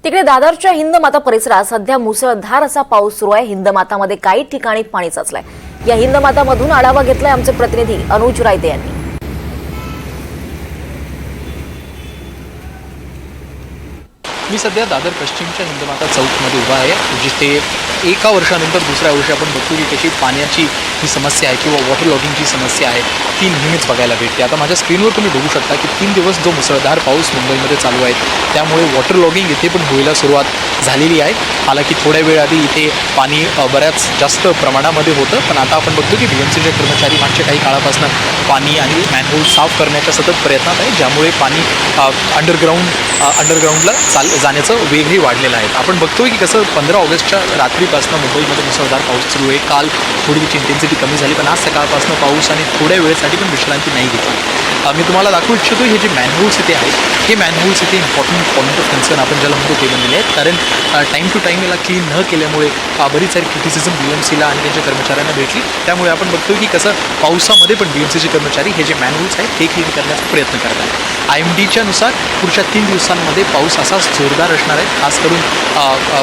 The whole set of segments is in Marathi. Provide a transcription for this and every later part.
तिकडे दादरच्या हिंदमाता परिसरात सध्या मुसळधार असा पाऊस सुरू आहे। हिंदमातामध्ये काही ठिकाणी पाणी साचलंय। या हिंदमातामधून आढावा घेतलाय आमचे प्रतिनिधी अनुज रायते यांनी। मी सध्या दादर पश्चिमच्या हिंदमाता चौकमध्ये उभा आहे, जिथे एका वर्षानंतर दुसऱ्या वर्षी आपण बघतो की कशी पाण्याची ही समस्या आहे किंवा वॉटर लॉगिंगची समस्या आहे ती नेहमीच बघायला भेटते। आता माझ्या स्क्रीनवर तुम्ही बघू शकता की 3 दिवस जो मुसळधार पाऊस मुंबईमध्ये चालू आहे, त्यामुळे वॉटर लॉगिंग इथे पण व्हायला सुरुवात झालेली आहे। हालाकी थोड्या वेळ आधी इथे पाणी बऱ्याच जास्त प्रमाणामध्ये होतं, पण आता आपण बघतो की BMCचे कर्मचारी मागच्या काही काळापासून पाणी आणि मॅनहोल साफ करण्याच्या सतत प्रयत्नात आहे, ज्यामुळे पाणी अंडरग्राऊंडला जाण्याचं वेगही वाढलेलं आहे। आपण बघतोय की कसं 15 ऑगस्टच्या रात्रीपासून मुंबईमध्ये मुसळधार पाऊस सुरू आहे। काल थोडी त्याची इंटेन्सिटी कमी झाली, पण आज सकाळपासून पाऊस आणि थोड्या वेळेसाठी पण विश्रांती नाही घेतली। मी तुम्हाला दाखवू इच्छितो हे जे मॅनहोल्स इथे आहेत, हे मॅनहोल्स इथे इम्पॉर्टंट पॉईंट ऑफ कन्सर्न आपण ज्याला म्हणतो ते बनलेले आहेत, कारण टाईम टू टाईम याला क्लीन न केल्यामुळे बरीच सारी क्रिटिसिझम BMCला आणि त्यांच्या कर्मचाऱ्यांना भेटली। त्यामुळे आपण बघतोय की कसं पावसामध्ये पण BMCचे कर्मचारी हे जे मॅनहोल्स आहेत हे क्लीन करण्याचा प्रयत्न करत आहेत। IMDच्या नुसार पुढच्या 3 दिवसांमध्ये पाऊस असाच जोरदार असणार आहे, खास करून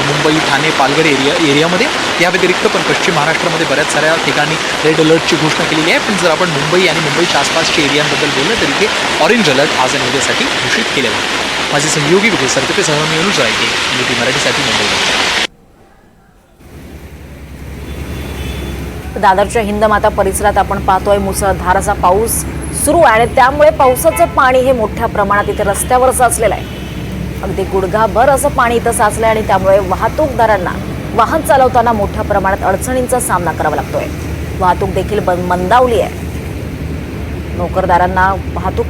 मुंबई, ठाणे, पालघर एरियामध्ये। या व्यतिरिक्त पण पश्चिम महाराष्ट्रामध्ये बऱ्याच साऱ्या ठिकाणी रेड अलर्टची घोषणा केलेली आहे। पण जर आपण मुंबई आणि मुंबईच्या आसपासच्या एरियांबद्दल बोललं तर इथे ऑरेंज अलर्ट आज आणि उद्यासाठी घोषित केलेला आहे। माझे सहयोगी विजय सरतेसह मी अनुज रायते, NDTV मराठीसाठी मुंबई। दादरच्या हिंदमाता परिसरात आपण पाहतोय मुसळधार असा पाऊस सुरू आहे आणि त्यामुळे पावसाचं पाणी हे मोठ्या प्रमाणात इथे रस्त्यावर साचलेलं आहे। अगदी गुडघाभर असं पाणी इथं साचलंय आणि त्यामुळे वाहतूकदारांना वाहन चालवताना मोठ्या प्रमाणात अडचणींचा सामना करावा लागतोय। वाहतूक देखील मंदावली आहे। नोकरदारांना वाहतूक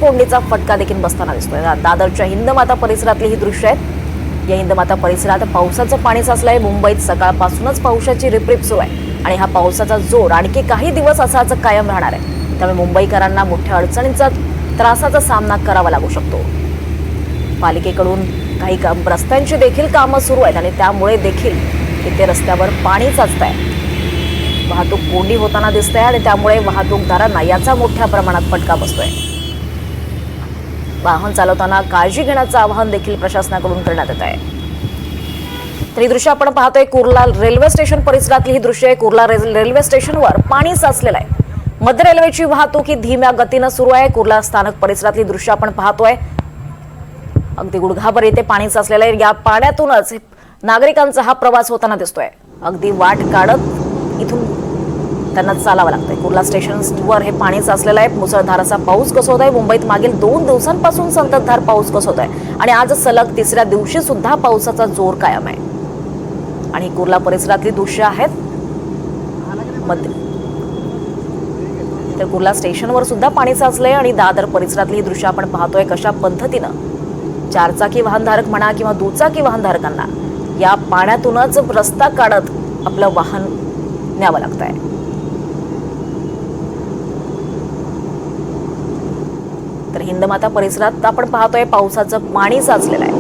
कोंडीचा फटका देखील बसताना दिसतोय। दादरच्या हिंदमाता परिसरातली ही दृश्य आहेत। या हिंदमाता परिसरात पावसाचं पाणी साचलंय। मुंबईत सकाळपासूनच पावसाची रिपरिप सुरू आहे आणि हा पावसाचा जोर आणखी काही दिवस असाच कायम राहणार आहे। त्यामुळे मुंबईकरांना मोठ्या अडचणींचा त्रासाचा सामना करावा लागू शकतो। पालिकेकडून काही रस्त्यांची देखील कामं सुरू आहेत आणि त्यामुळे देखील इथे रस्त्यावर पाणी साचतंय। वाहतूक कोंडी होताना दिसते आणि त्यामुळे वाहतूकदारांना याचा मोठ्या प्रमाणात फटका बसतोय। वाहन चालवताना काळजी घेण्याचं आवाहन देखील प्रशासनाकडून करण्यात येत आहे। तर ही दृश्य आपण पाहतोय कुर्ला रेल्वे स्टेशन परिसरातली ही दृश्य आहे। कुर्ला रेल्वे स्टेशनवर पाणी साचलेलं आहे। मध्य रेल्वेची वाहतूक ही धीम्या गतीनं सुरू आहे। कुर्ला स्थानक परिसरातली दृश्य आपण पाहतोय। अगदी गुडघाभर येथे पाणी साचलेलं आहे। या पाण्यातूनच नागरिकांचा हा प्रवास होताना दिसतोय। अगदी वाट काढत इथून त्यांना चालावं लागतंय। कुर्ला स्टेशनवर हे पाणी साचलेलं आहे। मुसळधार असा पाऊस कोसळत आहे। मुंबईत मागील 2 दिवसांपासून संततधार पाऊस कोसळत आहे आणि आज सलग 3ऱ्या दिवशी सुद्धा पावसाचा जोर कायम आहे। आणि कुर्ला परिसरातली दृश्य आहेत। तर कुर्ला स्टेशनवर सुद्धा पाणी साचलंय आणि दादर परिसरातली ही दृश्य आपण पाहतोय। कशा पद्धतीनं चारचाकी वाहनधारक म्हणा किंवा दुचाकी वाहनधारकांना या पाण्यातूनच रस्ता काढत आपलं वाहन न्यावं लागतंय। तर हिंदमाता परिसरात आपण पाहतोय पावसाचं पाणी साचलेलं आहे।